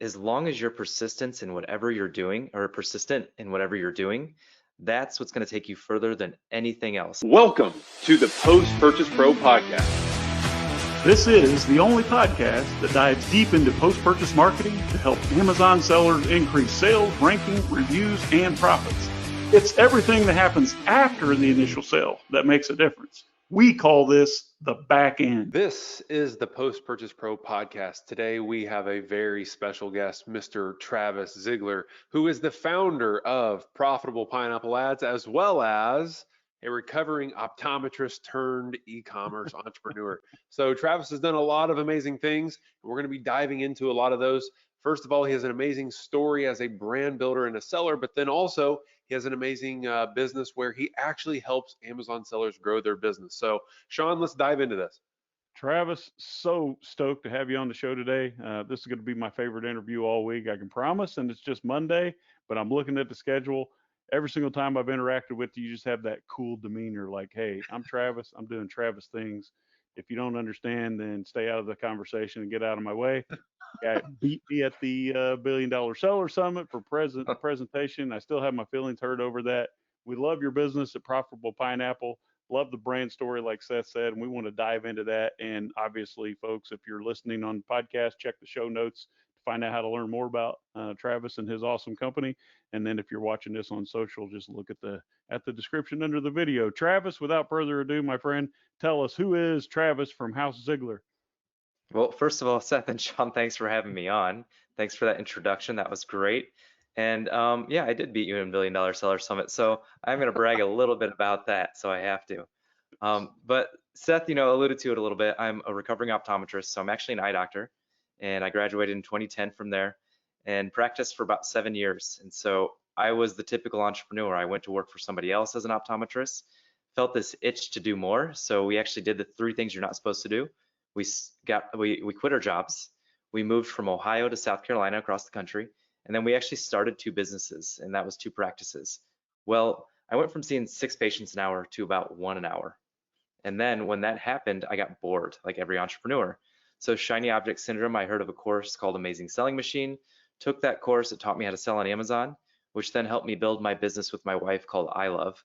as long as you're persistent in whatever you're doing, that's what's going to take you further than anything else. Welcome to the Post-Purchase Pro Podcast. This is the only podcast that dives deep into post-purchase marketing to help Amazon sellers increase sales, ranking, reviews, and profits. It's everything that happens after the initial sale that makes a difference. We call this the back end. This is the Post-Purchase Pro Podcast. Today we have a very special guest, Mr. Travis Zigler, who is the founder of Profitable Pineapple Ads, as well as a recovering optometrist turned e-commerce entrepreneur. So Travis has done a lot of amazing things. We're going to be diving into a lot of those. First of all, he has an amazing story as a brand builder and a seller, but then also he has an amazing business where he actually helps Amazon sellers grow their business. So Sean, let's dive into this. Travis, so stoked to have you on the show today. This is going to be my favorite interview all week, I can promise, and it's just Monday, but I'm looking at the schedule. Every single time I've interacted with you, you just have that cool demeanor, like, hey, I'm Travis, I'm doing Travis things. If you don't understand, then stay out of the conversation and get out of my way. Guy beat me at the $1 Billion Seller Summit for presentation. I still have my feelings hurt over that. We love your business at Profitable Pineapple. Love the brand story, like Seth said, and we want to dive into that. And obviously, folks, if you're listening on the podcast, check the show notes to find out how to learn more about Travis and his awesome company. And then if you're watching this on social, just look at the description under the video. Travis, without further ado, my friend, tell us, who is Travis from House Ziegler? Well, first of all, Seth and Sean, thanks for having me on. Thanks for that introduction. That was great. And yeah, I did beat you in $1 Billion Seller Summit, so I'm going to brag a little bit about that, so I have to. But Seth, alluded to it a little bit. I'm a recovering optometrist, so I'm actually an eye doctor, and I graduated in 2010 from there and practiced for about 7 years. And so I was the typical entrepreneur. I went to work for somebody else as an optometrist, felt this itch to do more. So we actually did the 3 things you're not supposed to do. We quit our jobs. We moved from Ohio to South Carolina across the country, and then we actually started 2 businesses, and that was 2 practices. Well, I went from seeing 6 patients an hour to about 1 an hour. And then when that happened, I got bored, like every entrepreneur. So shiny object syndrome, I heard of a course called Amazing Selling Machine, took that course. It taught me how to sell on Amazon, which then helped me build my business with my wife called I Love.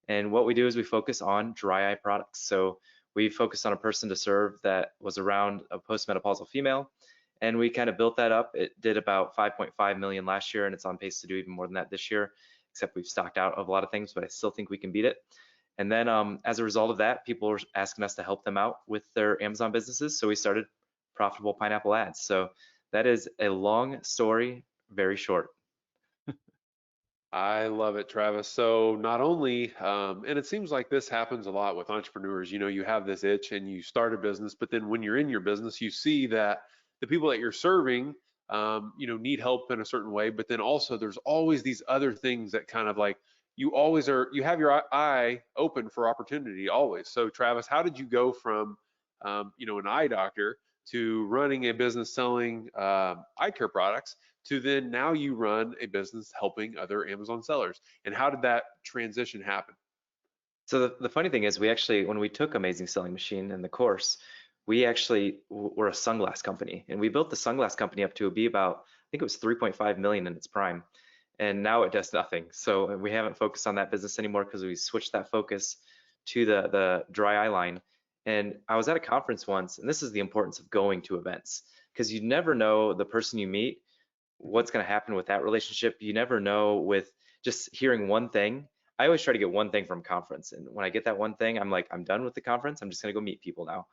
And what we do is we focus on dry eye products. So we focused on a person to serve that was around a postmenopausal female, and we kind of built that up. It did about 5.5 million last year, and it's on pace to do even more than that this year, except we've stocked out of a lot of things, but I still think we can beat it. And then as a result of that, people were asking us to help them out with their Amazon businesses, so we started Profitable Pineapple Ads. So that is a long story, very short. I love it, Travis. So not only, and it seems like this happens a lot with entrepreneurs, you have this itch and you start a business, but then when you're in your business, you see that the people that you're serving, need help in a certain way, but then also there's always these other things that kind of like, you have your eye open for opportunity always. So Travis, how did you go from, an eye doctor to running a business selling eye care products to then now you run a business helping other Amazon sellers? And how did that transition happen? So the funny thing is, we actually, when we took Amazing Selling Machine in the course, we actually were a sunglass company, and we built the sunglass company up to be about, I think it was 3.5 million in its prime, and now it does nothing. So we haven't focused on that business anymore because we switched that focus to the dry eye line. And I was at a conference once, and this is the importance of going to events, because you never know the person you meet, what's going to happen with that relationship. You never know with just hearing one thing. I always try to get one thing from conference, and when I get that one thing, I'm like, I'm done with the conference. I'm just going to go meet people now.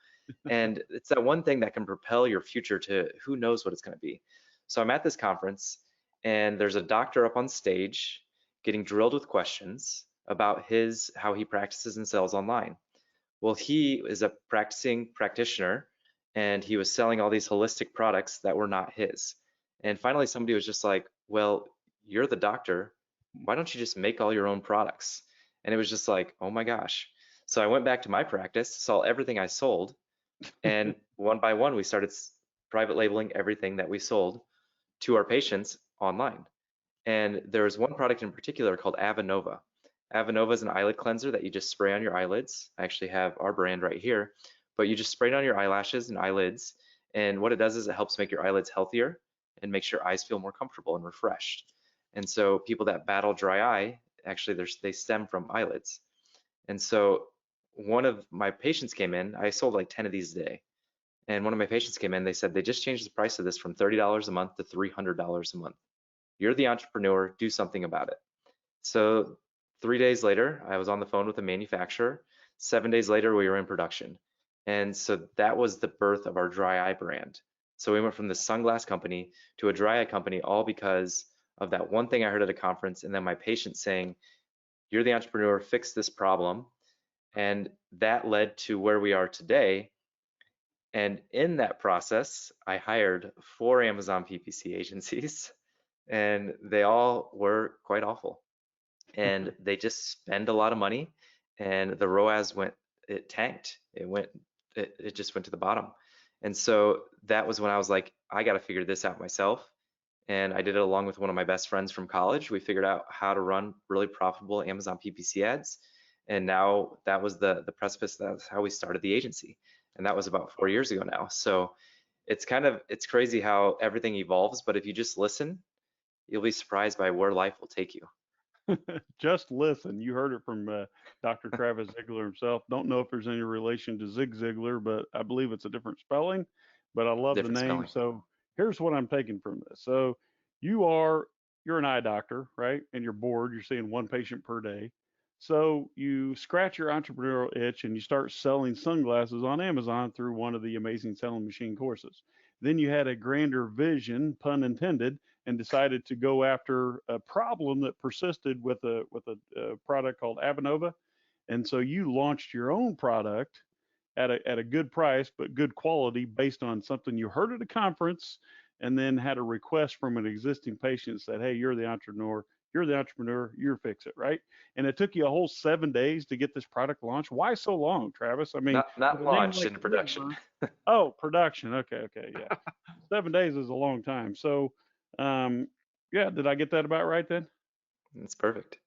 And it's that one thing that can propel your future to who knows what it's going to be. So I'm at this conference, and there's a doctor up on stage getting drilled with questions about how he practices and sells online. Well, he is a practicing practitioner, and he was selling all these holistic products that were not his. And finally, somebody was just like, well, you're the doctor. Why don't you just make all your own products? And it was just like, oh my gosh. So I went back to my practice, saw everything I sold, and one by one, we started private labeling everything that we sold to our patients online. And there was one product in particular called Avanova. Avanova is an eyelid cleanser that you just spray on your eyelids. I actually have our brand right here, but you just spray it on your eyelashes and eyelids. And what it does is it helps make your eyelids healthier. and makes your eyes feel more comfortable and refreshed. And so people that battle dry eye, actually they stem from eyelids. And so one of my patients came in, I sold like 10 of these a day. And one of my patients came in, they said they just changed the price of this from $30 a month to $300 a month. You're the entrepreneur, do something about it. So 3 days later, I was on the phone with the manufacturer. 7 days later, we were in production. And so that was the birth of our dry eye brand. So we went from the sunglass company to a dry eye company, all because of that one thing I heard at a conference, and then my patient saying, you're the entrepreneur, fix this problem. And that led to where we are today. And in that process, I hired 4 Amazon PPC agencies, and they all were quite awful. And they just spend a lot of money, and the ROAS it tanked. It just went to the bottom. And so that was when I was like, I got to figure this out myself. And I did it along with one of my best friends from college. We figured out how to run really profitable Amazon PPC ads. And now that was the precipice. That's how we started the agency. And that was about 4 years ago now. So it's crazy how everything evolves, but if you just listen, you'll be surprised by where life will take you. Just listen. You heard it from Dr. Travis Ziegler himself. Don't know if there's any relation to Zig Ziglar, but I believe it's a different spelling. But I love the Different name. spelling. So here's what I'm taking from this. So you're an eye doctor, right? And you're bored. You're seeing one patient per day. So you scratch your entrepreneurial itch and you start selling sunglasses on Amazon through one of the amazing selling machine courses. Then you had a grander vision, pun intended, and decided to go after a problem that persisted with a product called Avenova. And so you launched your own product at a good price, but good quality based on something you heard at a conference, and then had a request from an existing patient that said, hey, you're the entrepreneur, you fix it, right? And it took you a whole 7 days to get this product launched. Why so long, Travis? I mean, with Not a name launched like in production. Ziegler, oh, production. Okay, yeah. 7 days is a long time. So, yeah, did I get that about right then? It's perfect.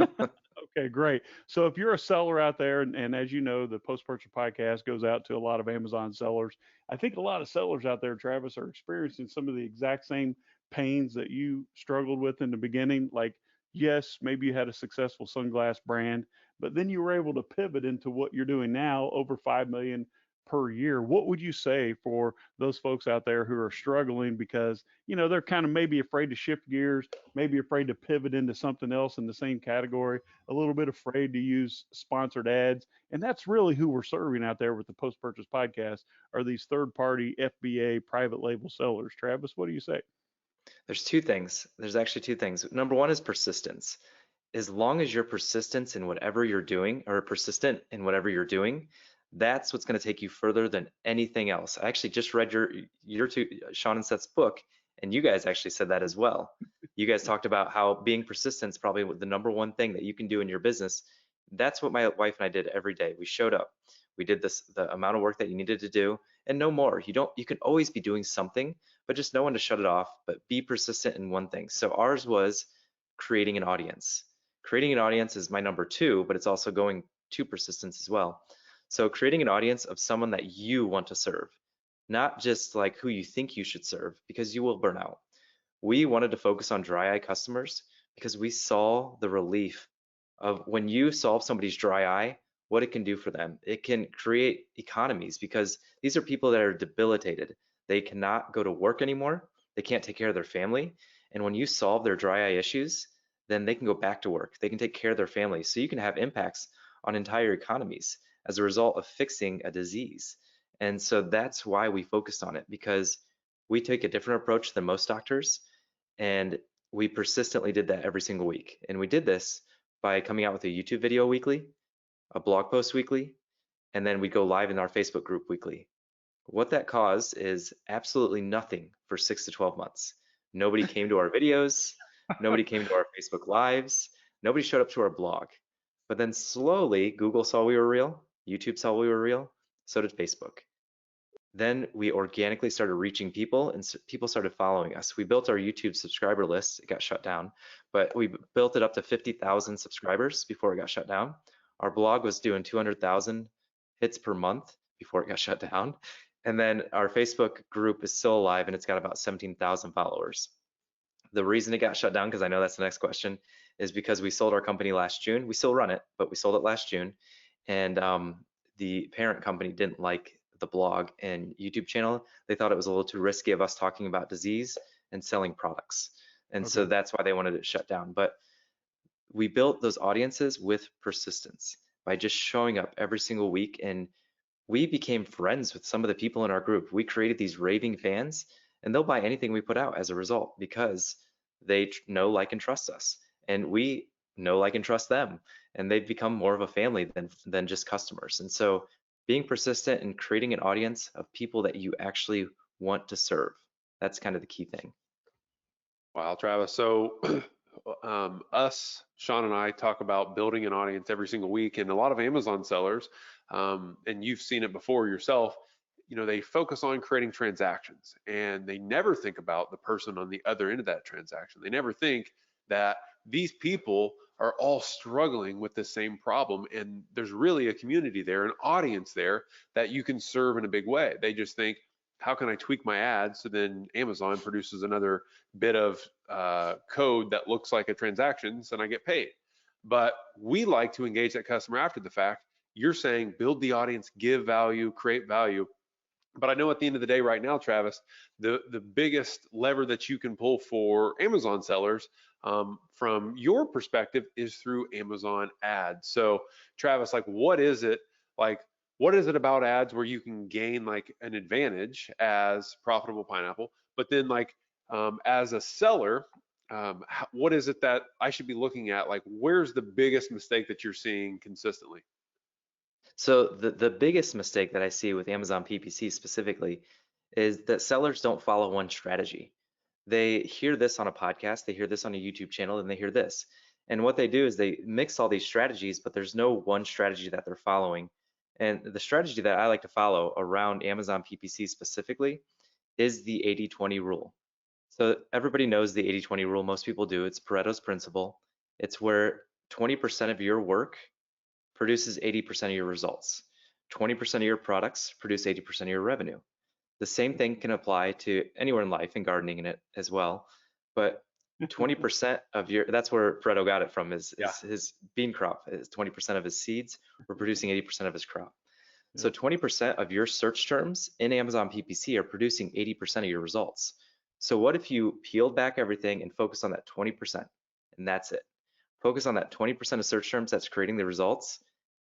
Okay, great. So if you're a seller out there, and as you know, the post-purchase podcast goes out to a lot of Amazon sellers. I think a lot of sellers out there, Travis, are experiencing some of the exact same pains that you struggled with in the beginning. Like, yes, maybe you had a successful sunglass brand, but then you were able to pivot into what you're doing now, over 5 million per year. What would you say for those folks out there who are struggling because, they're kind of maybe afraid to shift gears, maybe afraid to pivot into something else in the same category, a little bit afraid to use sponsored ads. And that's really who we're serving out there with the post purchase podcast, are these third party FBA private label sellers. Travis, what do you say? There's two things. There's actually two things. Number one is persistence. As long as you're persistent in whatever you're doing, or persistent in whatever you're doing, that's what's going to take you further than anything else. I actually just read your two, Sean and Seth's book, and you guys actually said that as well. You guys talked about how being persistent is probably the number one thing that you can do in your business. That's what my wife and I did every day. We showed up. We did the amount of work that you needed to do, and no more. You can always be doing something, but just know when to shut it off, but be persistent in one thing. So ours was creating an audience. Creating an audience is my number two, but it's also going to persistence as well. So creating an audience of someone that you want to serve, not just like who you think you should serve, because you will burn out. We wanted to focus on dry eye customers because we saw the relief of when you solve somebody's dry eye, what it can do for them. It can create economies because these are people that are debilitated. They cannot go to work anymore. They can't take care of their family. And when you solve their dry eye issues, then they can go back to work. They can take care of their families. So you can have impacts on entire economies as a result of fixing a disease. And so that's why we focused on it, because we take a different approach than most doctors. And we persistently did that every single week. And we did this by coming out with a YouTube video weekly, a blog post weekly, and then we go live in our Facebook group weekly. What that caused is absolutely nothing for 6 to 12 months. Nobody came to our videos. Nobody came to our Facebook lives. Nobody showed up to our blog. But then slowly, Google saw we were real. YouTube saw we were real. So did Facebook. Then we organically started reaching people, and people started following us. We built our YouTube subscriber list. It got shut down, but we built it up to 50,000 subscribers before it got shut down. Our blog was doing 200,000 hits per month before it got shut down. And then our Facebook group is still alive and it's got about 17,000 followers. The reason it got shut down, because I know that's the next question, is because we sold our company last June. We still run it, but we sold it last June. And the parent company didn't like the blog and YouTube channel. They thought it was a little too risky of us talking about disease and selling products. And so Okay. that's why they wanted it shut down. But we built those audiences with persistence by just showing up every single week, and we became friends with some of the people in our group. We created these raving fans, and they'll buy anything we put out as a result because they know, like, and trust us, and we know, like, and trust them, and they've become more of a family than just customers. And so being persistent and creating an audience of people that you actually want to serve, that's kind of the key thing. Wow, Travis. So Sean and I talk about building an audience every single week, and a lot of Amazon sellers, and you've seen it before yourself, they focus on creating transactions and they never think about the person on the other end of that transaction. They never think that these people are all struggling with the same problem, and there's really a community there, an audience there that you can serve in a big way. They just think, how can I tweak my ads so then Amazon produces another bit of code that looks like a transaction and I get paid? But we like to engage that customer after the fact. You're saying build the audience, give value, create value. But I know at the end of the day right now, Travis, the biggest lever that you can pull for Amazon sellers from your perspective is through Amazon ads. So Travis, like what is it about ads where you can gain like an advantage as Profitable Pineapple, but then like as a seller, what is it that I should be looking at? Like where's the biggest mistake that you're seeing consistently? So the biggest mistake that I see with Amazon PPC specifically is that sellers don't follow one strategy. They hear this on a podcast, they hear this on a YouTube channel, and they hear this. And what they do is they mix all these strategies, but there's no one strategy that they're following. And the strategy that I like to follow around Amazon PPC specifically is the 80-20 rule. So everybody knows the 80-20 rule. Most people do. It's Pareto's principle. It's where 20% of your work produces 80% of your results. 20% of your products produce 80% of your revenue. The same thing can apply to anywhere in life, and gardening in it as well. But 20% of your, that's where Pareto got it from, is Yeah. his bean crop is 20% of his seeds were producing 80% of his crop. So Yep. 20% of your search terms in Amazon PPC are producing 80% of your results. So what if you peeled back everything and focused on that 20%, and that's it? Focus on that 20% of search terms that's creating the results,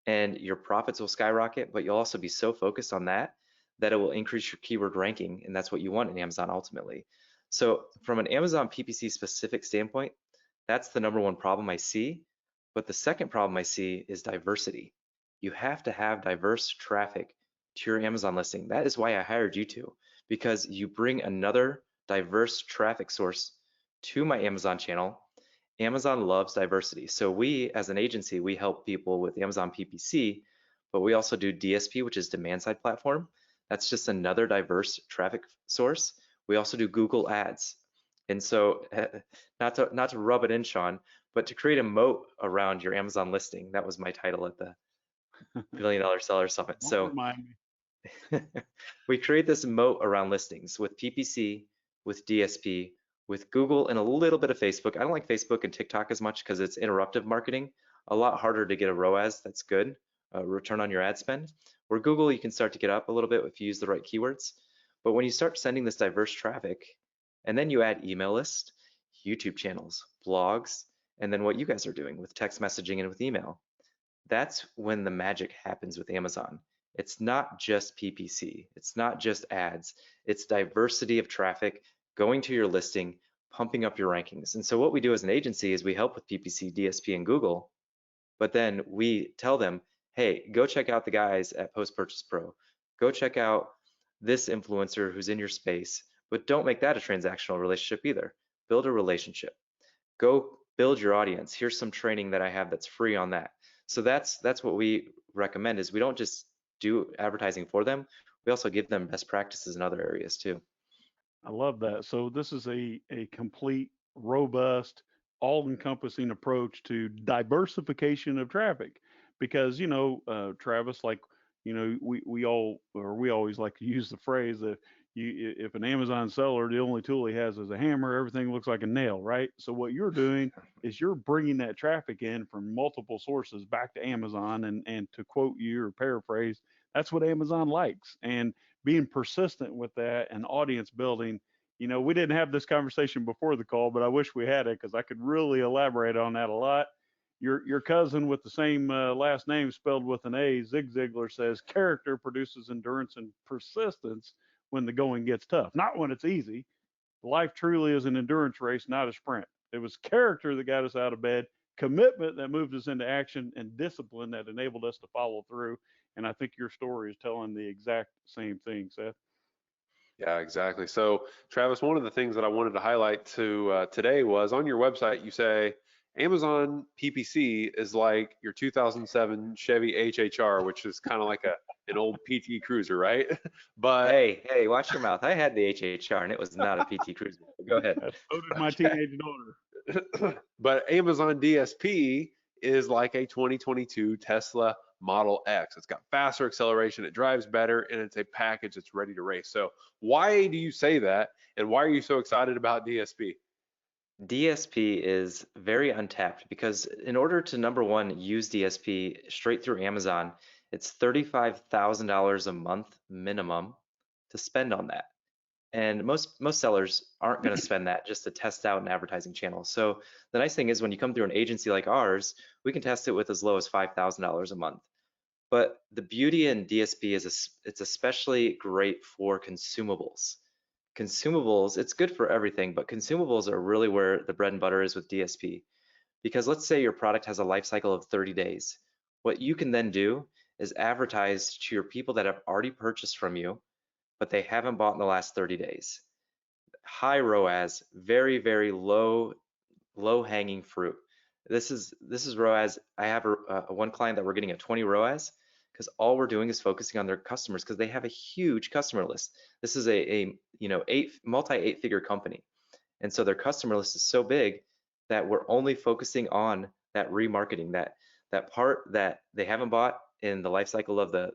and your profits will skyrocket, but you'll also be so focused on that that it will increase your keyword ranking, and that's what you want in Amazon ultimately. So from an Amazon PPC specific standpoint, that's the number one problem I see. But the second problem I see is diversity. You have to have diverse traffic to your Amazon listing. That is why I hired you to, because you bring another diverse traffic source to my Amazon channel. Amazon loves diversity. So we, as an agency, we help people with Amazon PPC, but we also do DSP, which is demand side platform. That's just another diverse traffic source. We also do Google Ads. And so not to rub it in, Sean, but to create a moat around your Amazon listing. That was my title at the $1 Billion Seller Summit. Don't So remind me. we create this moat around listings with PPC, with DSP, with Google, and a little bit of Facebook. I don't like Facebook and TikTok as much because it's interruptive marketing. A lot harder to get a ROAS that's good, return on your ad spend. Where Google, you can start to get up a little bit if you use the right keywords. But when you start sending this diverse traffic, and then you add email lists, YouTube channels, blogs, and then what you guys are doing with text messaging and with email, that's when the magic happens with Amazon. It's not just PPC, it's not just ads, it's diversity of traffic going to your listing, pumping up your rankings. And so what we do as an agency is we help with PPC, DSP, and Google, but then we tell them, hey, go check out the guys at Post Purchase Pro. Go check out this influencer who's in your space, but don't make that a transactional relationship either. Build a relationship. Go build your audience. Here's some training that I have that's free on that. So that's what we recommend, is we don't just do advertising for them. We also give them best practices in other areas too. I love that. So this is a complete, robust, all-encompassing approach to diversification of traffic, because Travis, like we always like to use the phrase that if an Amazon seller, the only tool he has is a hammer, everything looks like a nail, right? So what you're doing is you're bringing that traffic in from multiple sources back to Amazon, and to quote you or paraphrase, that's what Amazon likes. And being persistent with that and audience building. We didn't have this conversation before the call, but I wish we had it because I could really elaborate on that a lot. Your cousin with the same last name spelled with an A, Zig Ziglar, says character produces endurance and persistence when the going gets tough, not when it's easy. Life truly is an endurance race, not a sprint. It was character that got us out of bed, commitment that moved us into action, and discipline that enabled us to follow through. And I think your story is telling the exact same thing, Seth. Yeah, exactly. So, Travis, one of the things that I wanted to highlight to today was on your website, you say Amazon PPC is like your 2007 Chevy HHR, which is kind of like an old PT Cruiser, right? But Hey, watch your mouth. I had the HHR and it was not a PT Cruiser. Go ahead. So did my teenage daughter. but Amazon DSP is like a 2022 Tesla Model X. It's got faster acceleration, it drives better, and it's a package that's ready to race. So why do you say that, and why are you so excited about DSP? DSP is very untapped because in order to number one use DSP straight through Amazon, it's $35,000 a month minimum to spend on that. And most sellers aren't going to spend that just to test out an advertising channel. So the nice thing is when you come through an agency like ours, we can test it with as low as $5,000 a month. But the beauty in DSP is it's especially great for consumables. Consumables, it's good for everything, but consumables are really where the bread and butter is with DSP. Because let's say your product has a life cycle of 30 days. What you can then do is advertise to your people that have already purchased from you, but they haven't bought in the last 30 days. High ROAS, very, very low hanging fruit. This is ROAS. I have a one client that we're getting a 20 ROAS because all we're doing is focusing on their customers because they have a huge customer list. This is a multi 8-figure company, and so their customer list is so big that we're only focusing on that remarketing, that part that they haven't bought in the life cycle of the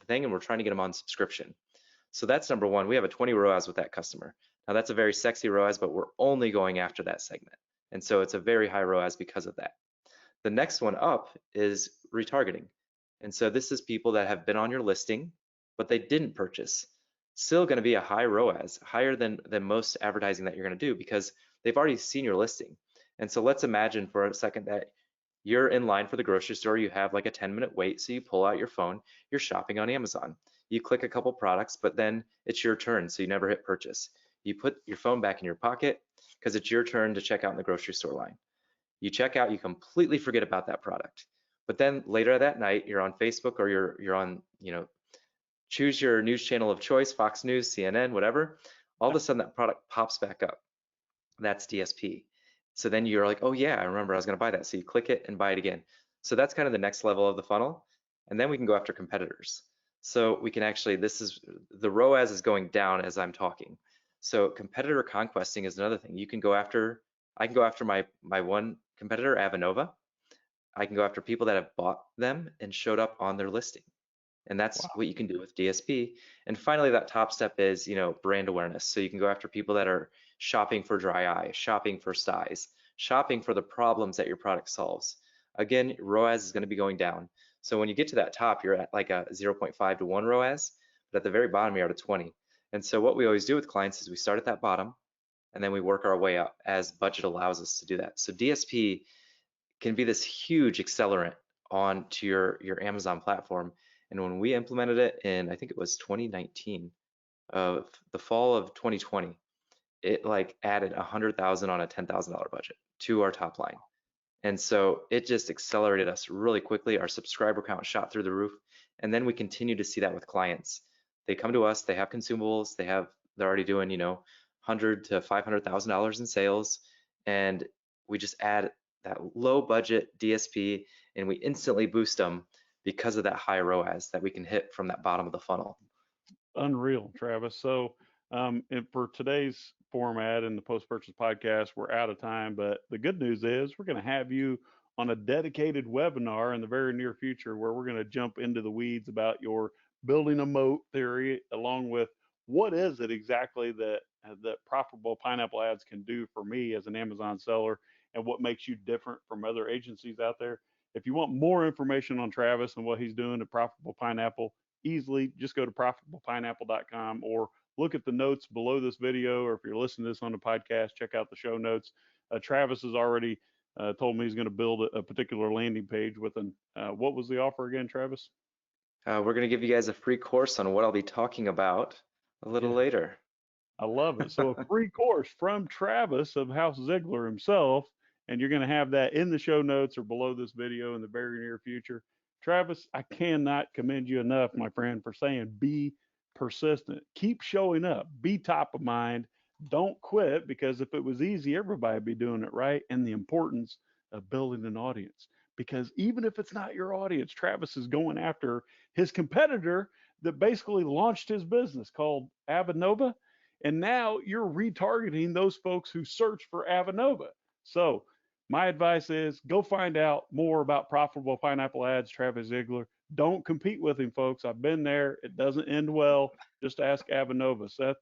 thing, and we're trying to get them on subscription. So that's number one. We have a 20 ROAS with that customer. Now that's a very sexy ROAS, but we're only going after that segment. And so it's a very high ROAS because of that. The next one up is retargeting. And so this is people that have been on your listing, but they didn't purchase. Still going to be a high ROAS, higher than most advertising that you're going to do because they've already seen your listing. And so let's imagine for a second that you're in line for the grocery store, you have like a 10-minute wait, so you pull out your phone, you're shopping on Amazon. You click a couple products, but then it's your turn, so you never hit purchase. You put your phone back in your pocket because it's your turn to check out in the grocery store line. You check out, you completely forget about that product. But then later that night, you're on Facebook or you're on, choose your news channel of choice, Fox News, CNN, whatever. All of a sudden that product pops back up. That's DSP. So then you're like, oh yeah, I remember I was going to buy that. So you click it and buy it again. So that's kind of the next level of the funnel. And then we can go after competitors. So we can actually, the ROAS is going down as I'm talking. So competitor conquesting is another thing. I can go after my one competitor, Avanova. I can go after people that have bought them and showed up on their listing. And that's what you can do with DSP. And finally, that top step is, brand awareness. So you can go after people that are shopping for dry eye, shopping for size, shopping for the problems that your product solves. Again, ROAS is going to be going down. So when you get to that top, you're at like a 0.5 to 1 ROAS, but at the very bottom, you're at a 20. And so what we always do with clients is we start at that bottom, and then we work our way up as budget allows us to do that. So DSP can be this huge accelerant onto your Amazon platform. And when we implemented it in, I think it was 2019, of the fall of 2020, it like added 100,000 on a $10,000 budget to our top line. And so it just accelerated us really quickly. Our subscriber count shot through the roof. And then we continue to see that with clients. They come to us, they have consumables, they're already doing, $100,000 to $500,000 in sales. And we just add that low budget DSP and we instantly boost them because of that high ROAS that we can hit from that bottom of the funnel. Unreal, Travis. So and for today's format and the post-purchase podcast, we're out of time. But the good news is we're going to have you on a dedicated webinar in the very near future where we're going to jump into the weeds about your building a moat theory, along with what is it exactly that profitable pineapple ads can do for me as an Amazon seller, and what makes you different from other agencies out there. If you want more information on Travis and what he's doing at Profitable Pineapple, easily just go to profitablepineapple.com or look at the notes below this video, or if you're listening to this on the podcast, check out the show notes. Travis has already told me he's going to build a particular landing page with an, what was the offer again, Travis? We're going to give you guys a free course on what I'll be talking about a little later. I love it. So a free course from Travis of House Ziegler himself, and you're going to have that in the show notes or below this video in the very near future. Travis, I cannot commend you enough, my friend, for saying be persistent. Keep showing up. Be top of mind. Don't quit, because if it was easy, everybody would be doing it, right? And the importance of building an audience. Because even if it's not your audience, Travis is going after his competitor that basically launched his business called Avinova. And now you're retargeting those folks who search for Avinova. So my advice is go find out more about profitable pineapple ads, Travis Ziegler. Don't compete with him, folks. I've been there. It doesn't end well. Just ask Avinova. Seth?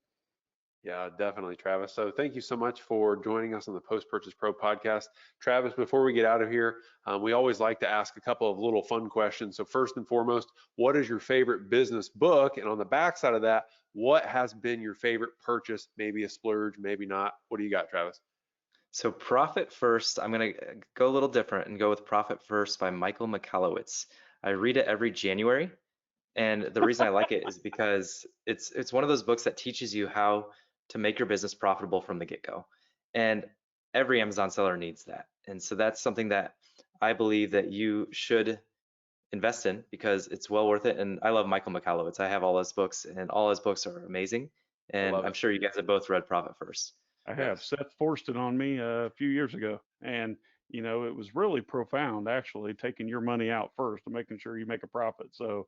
Yeah, definitely, Travis. So thank you so much for joining us on the Post Purchase Pro podcast. Travis, before we get out of here, we always like to ask a couple of little fun questions. So first and foremost, what is your favorite business book? And on the back side of that, what has been your favorite purchase? Maybe a splurge, maybe not. What do you got, Travis? So Profit First, I'm going to go a little different and go with Profit First by Michael Michalowicz. I read it every January, and the reason I like it is because it's one of those books that teaches you how to make your business profitable from the get-go. And every Amazon seller needs that. And so that's something that I believe that you should invest in, because it's well worth it. And I love Michael Michalowicz. I have all his books, and all his books are amazing. And I'm sure you guys have both read Profit First. I have. Seth forced it on me a few years ago. And, you know, it was really profound, actually, taking your money out first and making sure you make a profit. So,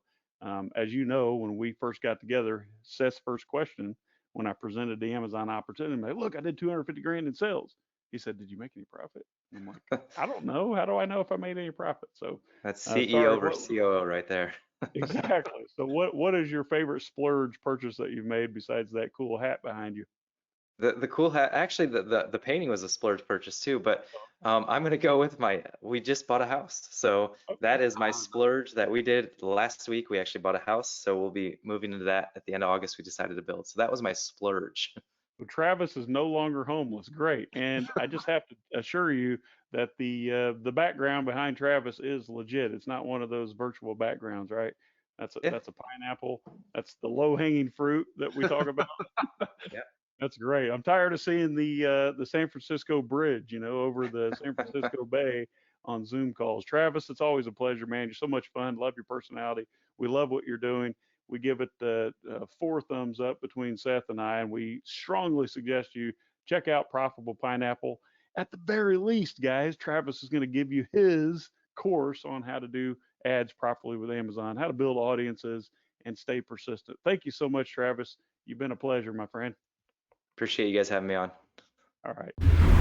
as you know, when we first got together, Seth's first question when I presented the Amazon opportunity, I'm like, look, I did 250 grand in sales. He said, did you make any profit? And I'm like, I don't know. How do I know if I made any profit? So That's sorry, CEO versus COO right there. exactly. So what is your favorite splurge purchase that you've made besides that cool hat behind you? The cool hat, actually the painting was a splurge purchase too, but I'm gonna go with we just bought a house. So that is my splurge that we did last week. We actually bought a house, so we'll be moving into that at the end of August. We decided to build. So that was my splurge. Well, Travis is no longer homeless. Great. And I just have to assure you that the background behind Travis is legit. It's not one of those virtual backgrounds, right? That's a pineapple. That's the low-hanging fruit that we talk about. Yeah. That's great. I'm tired of seeing the San Francisco Bridge, you know, over the San Francisco Bay on Zoom calls. Travis, it's always a pleasure, man. You're so much fun. Love your personality. We love what you're doing. We give it 4 thumbs up between Seth and I, and we strongly suggest you check out Profitable Pineapple. At the very least, guys, Travis is going to give you his course on how to do ads properly with Amazon, how to build audiences, and stay persistent. Thank you so much, Travis. You've been a pleasure, my friend. Appreciate you guys having me on. All right.